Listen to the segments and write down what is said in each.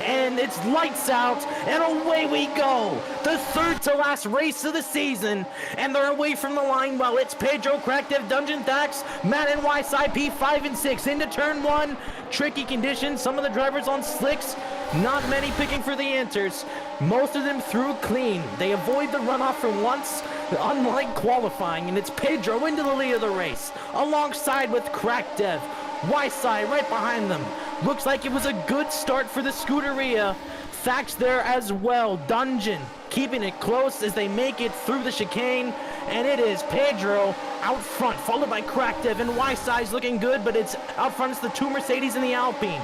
And it's lights out, and away we go. The third to last race of the season, and they're away from the line. Well, it's Pedro, Crackdev, Dungeon Thax, Matt and YSI P5 and 6 into turn 1. Tricky conditions, some of the drivers on slicks, not many picking for the answers. Most of them through clean. They avoid the runoff for once, unlike qualifying, and it's Pedro into the lead of the race, alongside with Crackdev. YSI right behind them. Looks like it was a good start for the Scuderia. Thax there as well. Dungeon keeping it close as they make it through the chicane. And it is Pedro out front, followed by Crackdev, and YSI's looking good, but it's out front. It's the 2 Mercedes and the Alpine.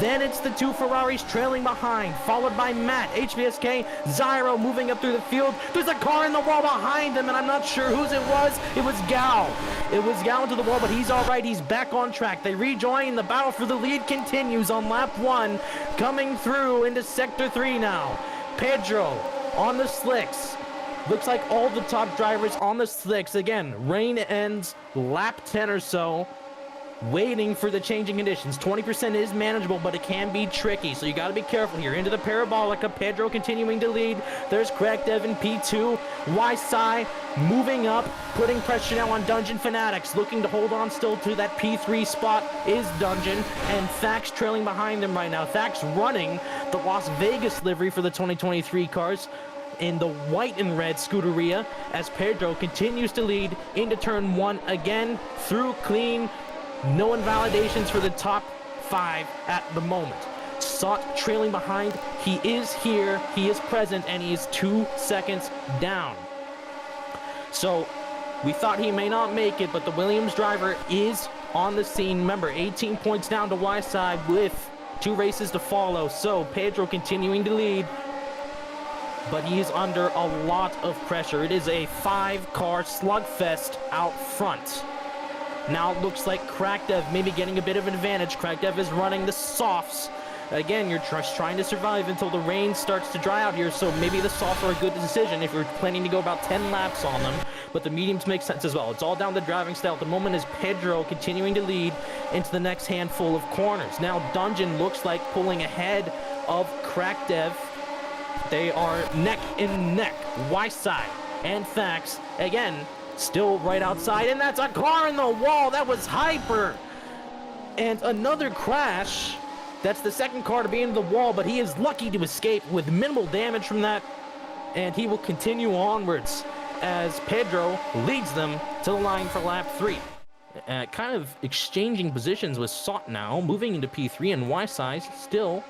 Then it's the 2 Ferraris trailing behind, followed by Matt, HVSK, Zyro moving up through the field. There's a car in the wall behind him, and I'm not sure whose it was. It was Gal. It was Gal into the wall, but he's all right. He's back on track. They rejoin. The battle for the lead continues on lap 1, coming through into Sector 3 now. Pedro on the slicks. Looks like all the top drivers on the slicks. Again, rain ends lap 10 or so. Waiting for the changing conditions. 20% is manageable, but it can be tricky, so you got to be careful here. Into the Parabolica, Pedro continuing to lead. There's Crackdev in P2. YSI moving up, putting pressure now on Dungeon Fanatics. Looking to hold on still to that P3 spot is Dungeon, and Thax trailing behind them right now. Thax running the Las Vegas livery for the 2023 cars in the white and red Scuderia, as Pedro continues to lead into turn 1 again through clean. No invalidations for the top 5 at the moment. Sot trailing behind. He is here, he is present, and he is 2 seconds down. So we thought he may not make it, but the Williams driver is on the scene. Remember, 18 points down to YSI with 2 races to follow. So Pedro continuing to lead, but he is under a lot of pressure. It is a 5-car slugfest out front. Now it looks like Crackdev maybe getting a bit of an advantage. Crackdev is running the softs. Again, you're just trying to survive until the rain starts to dry out here, so maybe the softs are a good decision if you're planning to go about 10 laps on them, but the mediums make sense as well. It's all down to driving style. At the moment is Pedro continuing to lead into the next handful of corners. Now Dungeon looks like pulling ahead of Crackdev. They are neck and neck. YSI and Thax, again, still right outside, and that's a car in the wall. That was hyper. And another crash. That's the second car to be into the wall, but he is lucky to escape with minimal damage from that. And he will continue onwards as Pedro leads them to the line for lap 3. Kind of exchanging positions with Sot now, moving into P3, and YSI still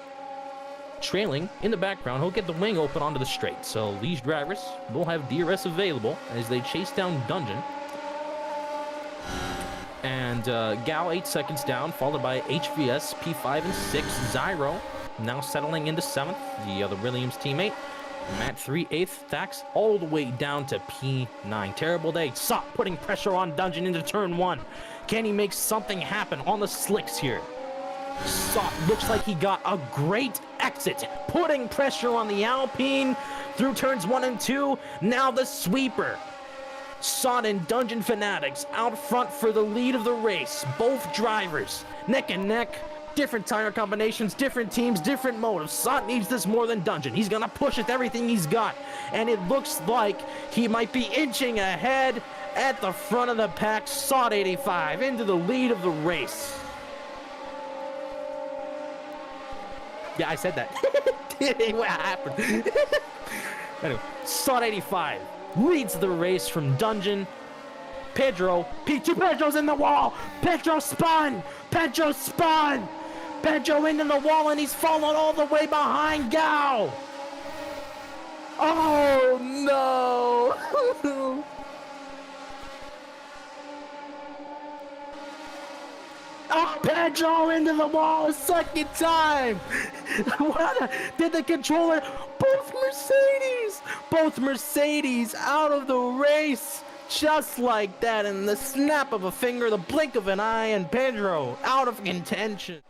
trailing in the background. He'll get the wing open onto the straight, so these drivers will have DRS available as they chase down Dungeon. And Gal 8 seconds down, followed by HVS, P5 and 6. Zyro now settling into 7th, the other Williams teammate. Matt 3 8th, Thax all the way down to P9. Terrible day. Sot putting pressure on Dungeon into turn 1. Can he make something happen on the slicks here? Sot looks like he got a great exit, putting pressure on the Alpine through turns 1 and 2. Now the sweeper. Sot and Dungeon Fanatics out front for the lead of the race. Both drivers neck and neck. Different tire combinations, different teams, different motives. Sot needs this more than Dungeon. He's gonna push with everything he's got, and it looks like he might be inching ahead at the front of the pack. Sot 85 into the lead of the race. Yeah, I said that. What happened? Anyway, Sot 85 leads the race from Dungeon. Pedro, P2, Pedro's in the wall. Pedro spun. Pedro spun. Pedro into the wall, and he's fallen all the way behind Gao. Oh, no. Oh, Pedro into the wall a second time. Did the controller? Both Mercedes out of the race. Just like that, in the snap of a finger, the blink of an eye, and Pedro out of contention.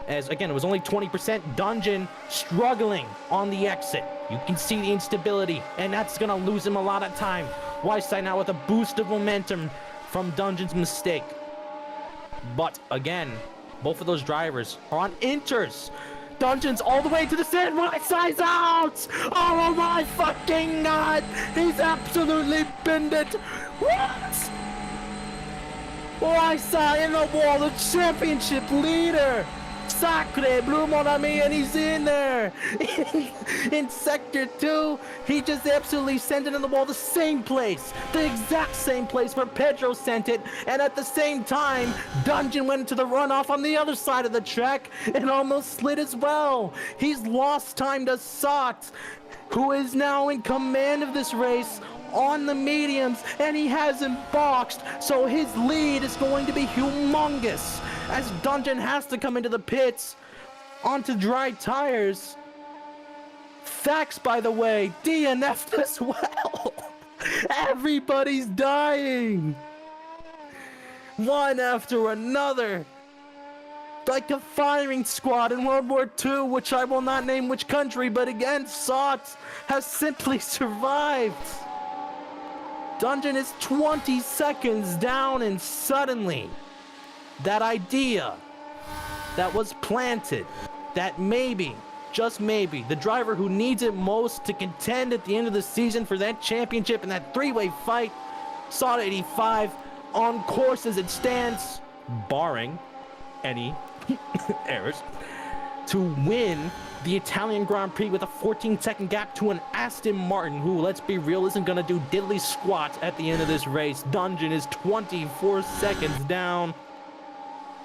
As again, it was only 20%. Dungeon struggling on the exit. You can see the instability, and that's gonna lose him a lot of time. YSI now with a boost of momentum from Dungeon's mistake. But again, both of those drivers are on inters. Dungeon's all the way to the stand. Right side's out. Oh my fucking god. He's absolutely binned it. What? Right side in the wall. The championship leader. Sacre blue mon ami, and he's in there. In sector 2, he just absolutely sent it in the wall, the same place, the exact same place where Pedro sent it, and at the same time, Dungeon went into the runoff on the other side of the track and almost slid as well. He's lost time to Sot, who is now in command of this race on the mediums, and he hasn't boxed, so his lead is going to be humongous as Dungeon has to come into the pits onto dry tires. Facts, by the way, DNF'd as well. Everybody's dying, one after another, like a firing squad in World War II, which I will not name which country, but again, Sot has simply survived. Dungeon is 20 seconds down, and suddenly that idea that was planted, that maybe, just maybe, the driver who needs it most to contend at the end of the season for that championship in that three-way fight, Sot 85 on course as it stands, barring any errors, to win the Italian Grand Prix with a 14-second gap to an Aston Martin who, let's be real, isn't going to do diddly squat at the end of this race. Dungeon is 24 seconds down.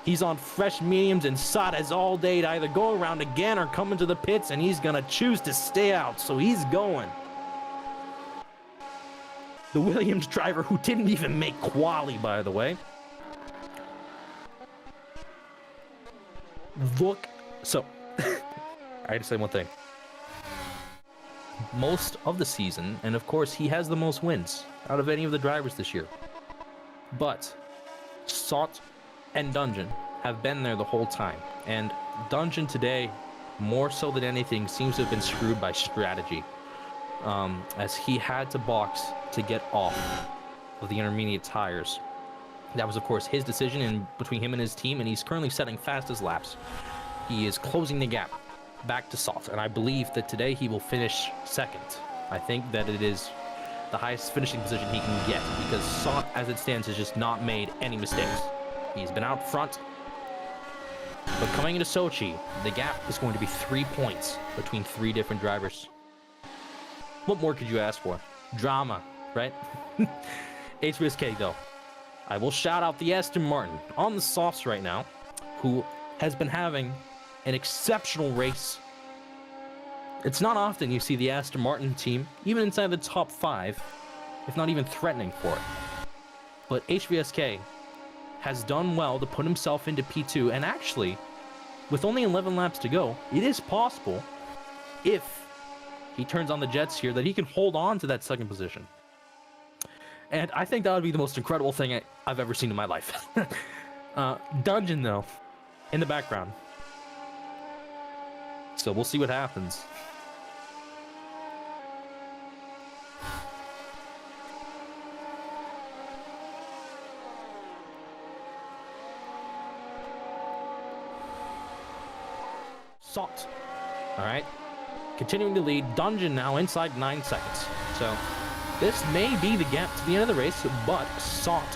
He's on fresh mediums, and Sot has all day to either go around again or come into the pits, and he's going to choose to stay out, so he's going. The Williams driver, who didn't even make quali, by the way. Look, so... I had to say one thing. Most of the season, and of course he has the most wins out of any of the drivers this year, but Sot and Dungeon have been there the whole time, and Dungeon today, more so than anything, seems to have been screwed by strategy, as he had to box to get off of the intermediate tires. That was of course his decision in between him and his team, and he's currently setting fastest laps. He is closing the gap back to Sot, and I believe that today he will finish second. I think that it is the highest finishing position he can get, because Sot, as it stands, has just not made any mistakes. He's been out front, but coming into Sochi, the gap is going to be 3 points between 3 different drivers. What more could you ask for? Drama, right? HBSK, though. I will shout out the Aston Martin on the softs right now, who has been having an exceptional race. It's not often you see the Aston Martin team even inside the top 5, if not even threatening for it. But HBSK has done well to put himself into P2, and actually, with only 11 laps to go, it is possible, if he turns on the jets here, that he can hold on to that second position. And I think that would be the most incredible thing I've ever seen in my life. Dungeon, though, in the background. So we'll see what happens. Sot. Alright. Continuing to lead. Dungeon now inside 9 seconds. So this may be the gap to the end of the race, but Sot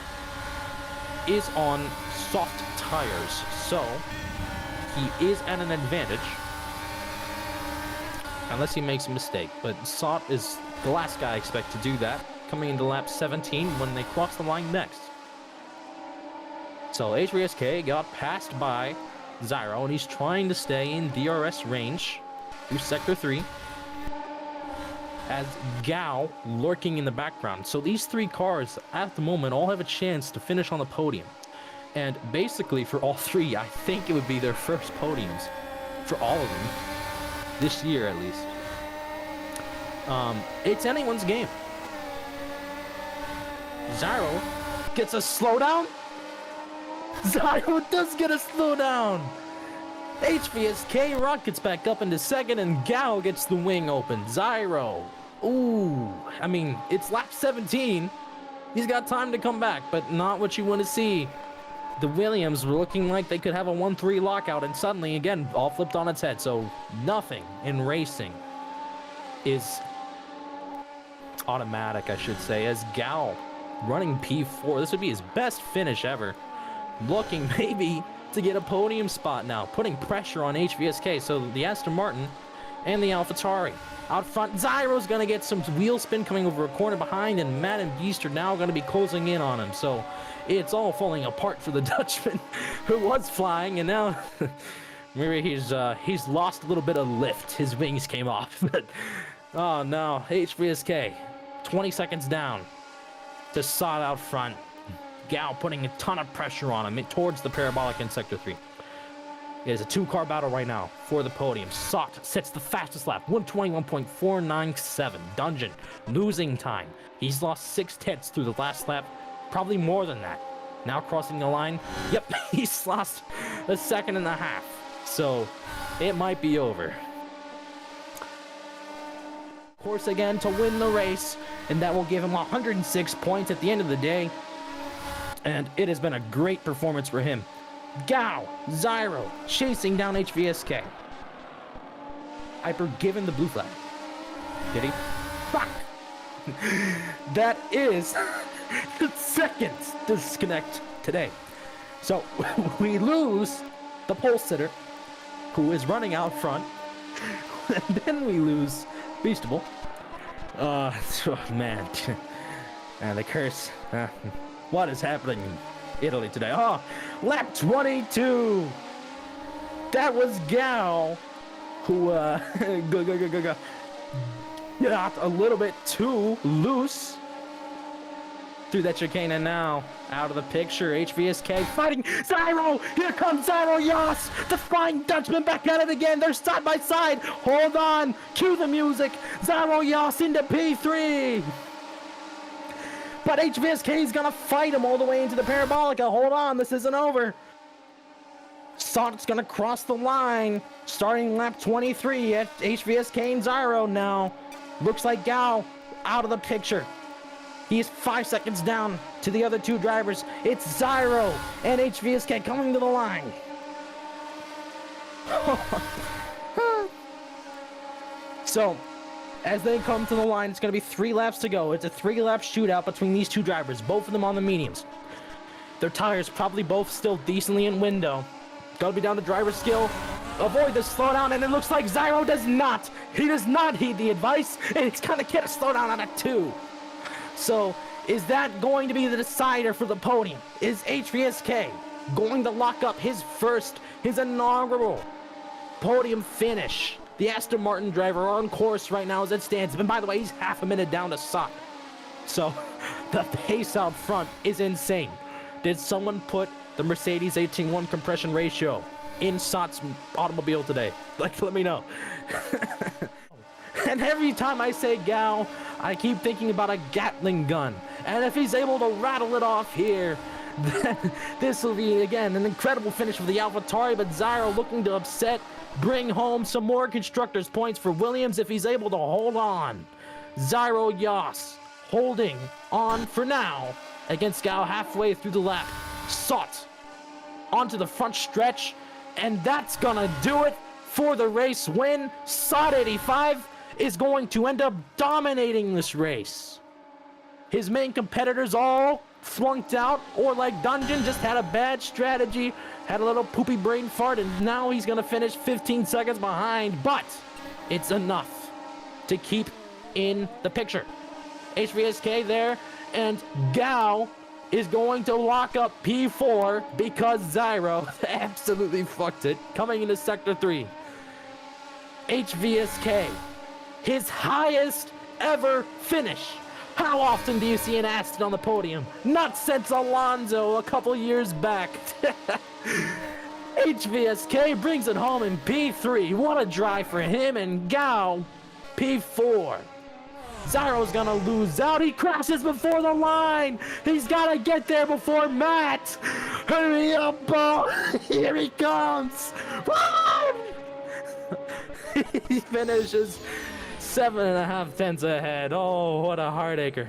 is on soft tires. So he is at an advantage, unless he makes a mistake. But Sot is the last guy I expect to do that, coming into lap 17 when they cross the line next. So HBSK got passed by Zyro, and he's trying to stay in DRS range through Sector 3, as Gao lurking in the background. So these 3 cars at the moment all have a chance to finish on the podium. And basically for all 3, I think it would be their first podiums for all of them. This year, at least. It's anyone's game. Zyro gets a slowdown. Zyro does get a slowdown. HBSK rockets back up into second, and Gao gets the wing open. Zyro. Ooh. I mean, it's lap 17. He's got time to come back, but not what you want to see the Williams were looking like they could have a 1-3 lockout, and suddenly, again, all flipped on its head. So nothing in racing is automatic, I should say, as Gal running P4. This would be his best finish ever. Looking maybe to get a podium spot now, putting pressure on HVSK. So the Aston Martin and the AlphaTauri. Out front, Zyro's going to get some wheel spin coming over a corner behind, and Matt and Beast are now going to be closing in on him. So it's all falling apart for the Dutchman, who was flying, and now maybe he's lost a little bit of lift. His wings came off. But oh no, HVSK, 20 seconds down to Sod out front. Gal putting a ton of pressure on him towards the parabolic in Sector 3. It is a two-car battle right now for the podium. Sot sets the fastest lap, 121.497. Dungeon losing time. He's lost 6/10 through the last lap, probably more than that. Now crossing the line. Yep, he's lost a 1.5 seconds. So it might be over. Course again to win the race, and that will give him 106 points at the end of the day. And it has been a great performance for him. Gao, Zyro, chasing down HVSK. Hyper given the blue flag. Did he? Fuck! That is the second disconnect today. So we lose the pole sitter, who is running out front. And then we lose Beastable. Oh man. And the curse. What is happening in Italy today? Oh, lap 22. That was Gal, who got a little bit too loose through that chicane, and now out of the picture. HVSK fighting Zyro. Here comes Zyro Yas, the Flying Dutchman, back at it again. They're side by side. Hold on. Cue the music. Zyro Yas into P3. But HVSK is going to fight him all the way into the Parabolica. Hold on, this isn't over. Sot's going to cross the line, starting lap 23 at HVSK and Zyro now. Looks like Gao out of the picture. He's 5 seconds down to the other two drivers. It's Zyro and HVSK coming to the line. So, as they come to the line, it's going to be 3 laps to go. It's a 3-lap shootout between these two drivers, both of them on the mediums. Their tires probably both still decently in window. Got to be down to driver skill. Avoid the slowdown, and it looks like Zyro does not. He does not heed the advice, and he's going to get a slowdown out of 2. So, is that going to be the decider for the podium? Is HVSK going to lock up his inaugural podium finish? The Aston Martin driver on course right now as it stands. And by the way, he's half a minute down to Sot. So the pace out front is insane. Did someone put the Mercedes 18-1 compression ratio in Sot's automobile today? Like, let me know. And every time I say Gao, I keep thinking about a Gatling gun. And if he's able to rattle it off here, then this will be, again, an incredible finish for the AlphaTauri. But Zyro looking to bring home some more constructors' points for Williams if he's able to hold on. Zyro Yas holding on for now against Gao halfway through the lap. Sot onto the front stretch, and that's gonna do it for the race win. Sot 85 is going to end up dominating this race. His main competitors all flunked out, or like Dungeon just had a bad strategy, had a little poopy brain fart, and now he's gonna finish 15 seconds behind, but it's enough to keep in the picture. HVSK there, and Gao is going to lock up P4 because Zyro absolutely fucked it coming into Sector 3. HVSK, his highest ever finish. How often do you see an Aston on the podium? Not since Alonso a couple years back. HVSK brings it home in P3. What a drive for him, and Gao, P4. Zyro's gonna lose out. He crashes before the line. He's gotta get there before Matt. Hurry up, Bo. Here he comes. He finishes 7.5 tenths ahead. Oh, what a heartacher.